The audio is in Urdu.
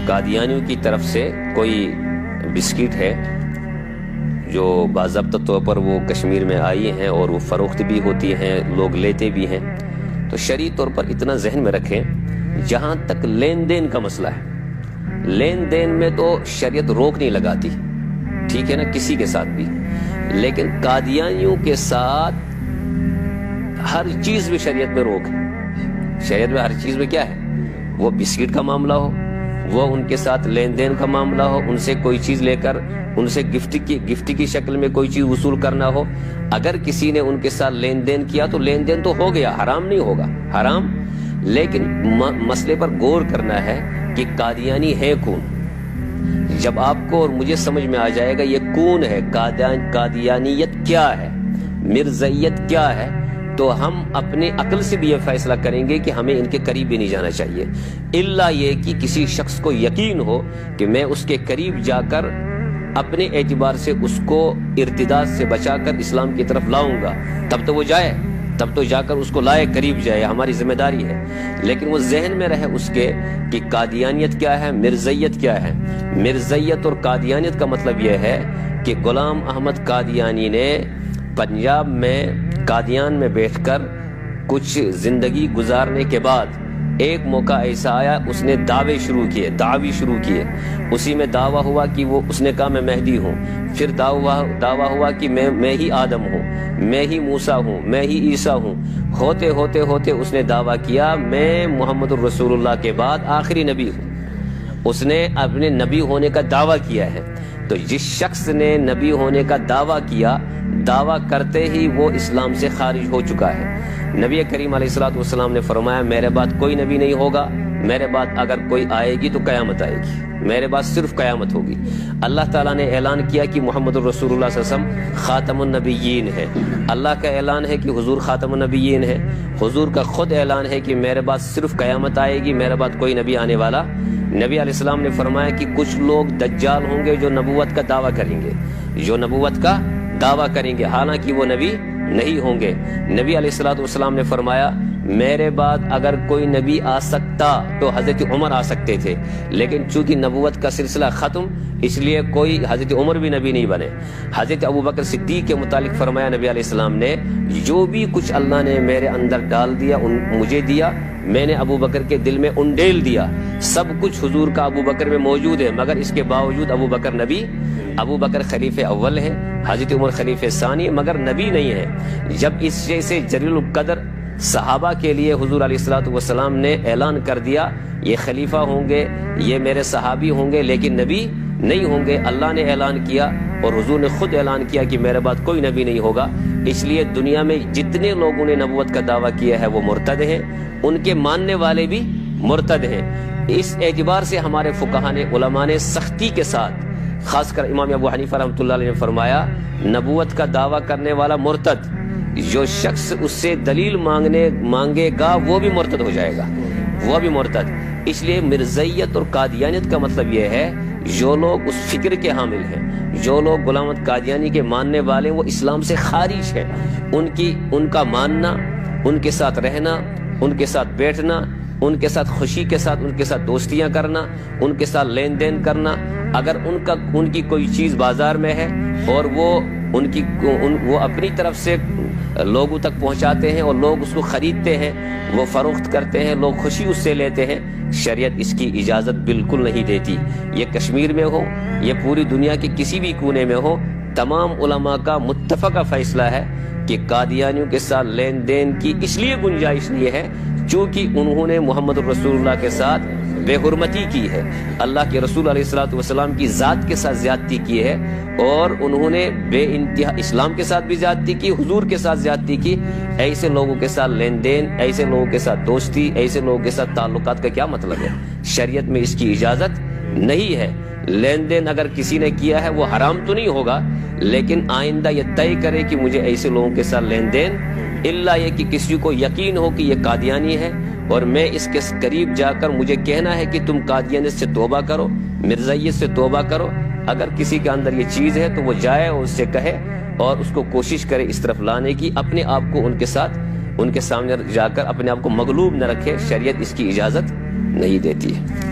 قادیانیوں کی طرف سے کوئی بسکٹ ہے جو باضابطہ طور پر وہ کشمیر میں آئی ہیں اور وہ فروخت بھی ہوتی ہیں، لوگ لیتے بھی ہیں، تو شرعی طور پر اتنا ذہن میں رکھیں، جہاں تک لین دین کا مسئلہ ہے، لین دین میں تو شریعت روک نہیں لگاتی، ٹھیک ہے نا، کسی کے ساتھ بھی، لیکن قادیانیوں کے ساتھ ہر چیز میں شریعت میں روک ہے۔ شریعت میں ہر چیز میں کیا ہے؟ وہ بسکٹ کا معاملہ ہو، وہ ان کے ساتھ لین دین کا معاملہ ہو، ان سے کوئی چیز لے کر ان سے گفٹ کی شکل میں کوئی چیز وصول کرنا ہو، اگر کسی نے ان کے ساتھ لین دین کیا تو لین دین تو ہو گیا، حرام نہیں ہوگا، حرام، لیکن مسئلے پر غور کرنا ہے کہ قادیانی ہے کون۔ جب آپ کو اور مجھے سمجھ میں آ جائے گا یہ کون ہے، قادیانیت کیا ہے، مرزائیت کیا ہے، تو ہم اپنے عقل سے بھی یہ فیصلہ کریں گے کہ ہمیں ان کے قریب بھی نہیں جانا چاہیے، الا یہ کہ کسی شخص کو یقین ہو کہ میں اس کے قریب جا کر اپنے اعتبار سے اس کو ارتداد سے بچا کر اسلام کی طرف لاؤں گا، تب تو وہ جائے، تب تو جا کر اس کو لائے، قریب جائے، ہماری ذمہ داری ہے۔ لیکن وہ ذہن میں رہے اس کے کہ قادیانیت کیا ہے، مرزائیت کیا ہے۔ مرزائیت اور قادیانیت کا مطلب یہ ہے کہ غلام احمد قادیانی نے پنجاب میں قادیان میں بیٹھ کر کچھ زندگی گزارنے کے بعد ایک موقع ایسا آیا، اس نے دعوی شروع کیے، اسی میں دعویٰ ہوا کہ وہ، اس نے کہا میں مہدی ہوں، پھر دعویٰ ہوا کہ میں ہی آدم ہوں، میں ہی موسیٰ ہوں، میں ہی عیسیٰ ہوں، ہوتے ہوتے اس نے دعویٰ کیا میں محمد الرسول اللہ کے بعد آخری نبی ہوں۔ اس نے اپنے نبی ہونے کا دعویٰ کیا ہے۔ تو جس شخص نے نبی ہونے کا دعویٰ کیا، دعویٰ کرتے ہی وہ اسلام سے خارج ہو چکا ہے۔ نبی کریم علیہ السلام نے فرمایا میرے بعد کوئی نبی نہیں ہوگا، میرے بعد اگر کوئی آئے گی تو قیامت آئے گی، میرے بعد صرف قیامت ہوگی۔ اللہ تعالیٰ نے اعلان کیا کہ محمد الرسول اللہ صلی اللہ علیہ وسلم خاتم النبیین ہے، اللہ کا اعلان ہے کہ حضور خاتم النبیین ہے، حضور کا خود اعلان ہے کہ میرے بعد صرف قیامت آئے گی، میرے بعد کوئی نبی آنے والا۔ نبی علیہ السلام نے فرمایا کہ کچھ لوگ دجال ہوں گے جو نبوت کا دعویٰ کریں گے، حالانکہ وہ نبی نہیں ہوں گے۔ نبی علیہ السلام نے فرمایا میرے بعد اگر کوئی نبی آ سکتا تو حضرت عمر آ سکتے تھے، لیکن چونکہ نبوت کا سلسلہ ختم، اس لیے کوئی حضرت عمر بھی نبی نہیں بنے۔ حضرت ابوبکر صدیق کے متعلق فرمایا نبی علیہ السلام نے جو بھی کچھ اللہ نے میرے اندر ڈال دیا مجھے دیا، میں نے ابوبکر کے دل میں انڈیل دیا، سب کچھ حضور کا ابوبکر میں موجود ہے، مگر اس کے باوجود ابوبکر خلیفہ اول ہے، حضرت عمر خلیفہ ثانی، مگر نبی نہیں ہے۔ جب اس جیسے جلیل القدر صحابہ کے لیے حضور علیہ السلام نے اعلان کر دیا یہ خلیفہ ہوں گے، یہ میرے صحابی ہوں گے، لیکن نبی نہیں ہوں گے، اللہ نے اعلان کیا اور حضور نے خود اعلان کیا کہ میرے بعد کوئی نبی نہیں ہوگا، اس لیے دنیا میں جتنے لوگوں نے نبوت کا دعویٰ کیا ہے وہ مرتد ہیں، ان کے ماننے والے بھی مرتد ہیں۔ اس اعتبار سے ہمارے فقہاء نے، علماء نے سختی کے ساتھ، خاص کر امام ابو حنیفہ رحمۃ اللہ علیہ نے فرمایا نبوت کا دعویٰ کرنے والا مرتد، جو شخص اس سے دلیل مانگے گا وہ بھی مرتد ہو جائے گا، وہ بھی مرتد۔ اس لیے مرزائیت اور قادیانیت کا مطلب یہ ہے جو لوگ اس فکر کے حامل ہیں، جو لوگ غلام احمد قادیانی کے ماننے والے وہ اسلام سے خارج ہیں، ان کا ماننا، ان کے ساتھ رہنا، ان کے ساتھ بیٹھنا، ان کے ساتھ خوشی کے ساتھ ان کے ساتھ دوستیاں کرنا، ان کے ساتھ لین دین کرنا، اگر ان کی کوئی چیز بازار میں ہے اور وہ اپنی طرف سے لوگوں تک پہنچاتے ہیں اور لوگ اس کو خریدتے ہیں، وہ فروخت کرتے ہیں، لوگ خوشی اس سے لیتے ہیں، شریعت اس کی اجازت بالکل نہیں دیتی۔ یہ کشمیر میں ہو، یہ پوری دنیا کے کسی بھی کونے میں ہو، تمام علماء کا متفقہ فیصلہ ہے کہ قادیانیوں کے ساتھ لین دین کی اس لیے گنجائش نہیں ہے چونکہ انہوں نے محمد الرسول اللہ کے ساتھ بے حرمتی کی ہے، اللہ کے رسول علیہ السلام کی ذات کے ساتھ زیادتی کی ہے، اور انہوں نے بے انتہا اسلام کے ساتھ بھی زیادتی کی، حضور کے ساتھ زیادتی کی۔ ایسے لوگوں کے ساتھ لین دین، ایسے لوگوں کے ساتھ دوستی، ایسے لوگوں کے ساتھ تعلقات کا کیا مطلب ہے؟ شریعت میں اس کی اجازت نہیں ہے۔ لین دین اگر کسی نے کیا ہے وہ حرام تو نہیں ہوگا، لیکن آئندہ یہ طے کرے کہ مجھے ایسے لوگوں کے ساتھ لین دین، الا یہ کہ کسی کو یقین ہو کہ یہ قادیانی ہے اور میں اس کے قریب جا کر مجھے کہنا ہے کہ تم قادیانیت سے توبہ کرو، مرزائیت سے توبہ کرو۔ اگر کسی کے اندر یہ چیز ہے تو وہ جائے اور اس سے کہے اور اس کو کوشش کرے اس طرف لانے کی، اپنے آپ کو ان کے سامنے جا کر اپنے آپ کو مغلوب نہ رکھے، شریعت اس کی اجازت نہیں دیتی ہے۔